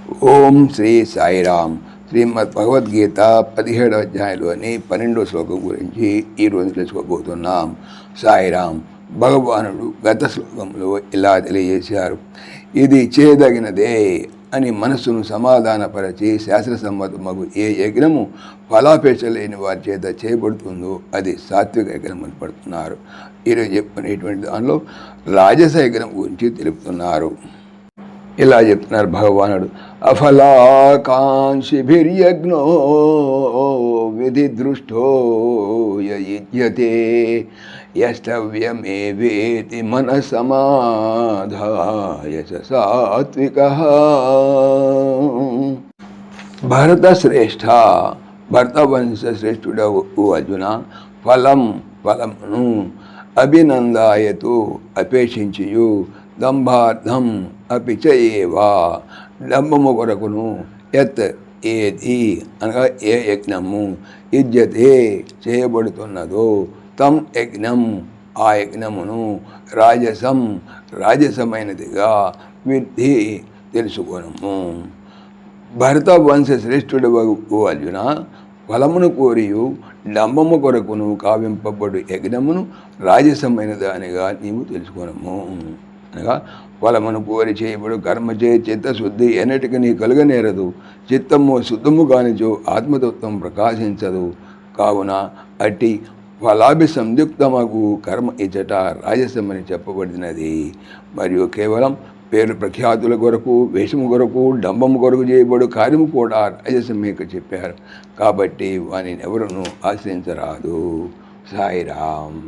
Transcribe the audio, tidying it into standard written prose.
ఓం శ్రీ సాయిరామ్. శ్రీమద్ భగవద్గీత 17వ అధ్యాయంలోని 12వ శ్లోకం గురించి ఈరోజు తెలుసుకోబోతున్నాం. సాయిరామ్. భగవానుడు గత శ్లోకంలో ఇలా తెలియజేశారు, ఇది చేయదగినదే అని మనస్సును సమాధానపరచి శాస్త్రసమ్మతమగు ఏ యజ్ఞము ఫలాపేక్ష లేని వారి చేత చేయబడుతుందో అది సాత్విక యజ్ఞం అని పడుతున్నారు. ఈరోజు చెప్పుకునేటువంటి దానిలో రాజస యజ్ఞం గురించి తెలుపుతున్నారు. ఇలా చెప్తున్నారు భగవానుడు, అఫలాకాంక్షిభిర్యజ్ఞో విధి దృష్టో యజ్యతే యష్టవ్యమేవేతి మనసమాధాయ సాత్వికః. భరత శ్రేష్ఠ, భరతవంశ శ్రేష్ఠుడవు అర్జున, ఫలమును అభినందాయతు అపేక్షించియు, దంభార్థం అపి చ ఏవా డంబము కొరకును, యత్ ఏది అనగా ఏ యజ్ఞము యుజ్యతే చేయబడుతున్నదో, తం యజ్ఞం ఆ యజ్ఞమును రాజసం రాజసమైనదిగా విద్ధి తెలుసుకొనము. భరత వంశ శ్రేష్ఠుడు అర్జున, ఫలమును కోరియు డంబము కొరకును కావింపబడు యజ్ఞమును రాజసమైన దానిగా నీవు తెలుసుకొనము. అనగా ఫలమును కోరి చేయబడు కర్మచే చిత్తశుద్ధి ఎన్నటికి నీ కలుగనేరదు. చిత్తము శుద్ధము కానిచో ఆత్మతత్వం ప్రకాశించదు. కావున అట్టి ఫలాభిసంయుక్తమగు కర్మ ఇచ్చట రాజసమని చెప్పబడినది. మరియు కేవలం పేరు ప్రఖ్యాతుల కొరకు, వేషము కొరకు, డంబము కొరకు చేయబడు కార్యము కూడా రాజసమేక చెప్పారు. కాబట్టి వానిని ఎవరునూ ఆశ్రయించరాదు. సాయిరామ్.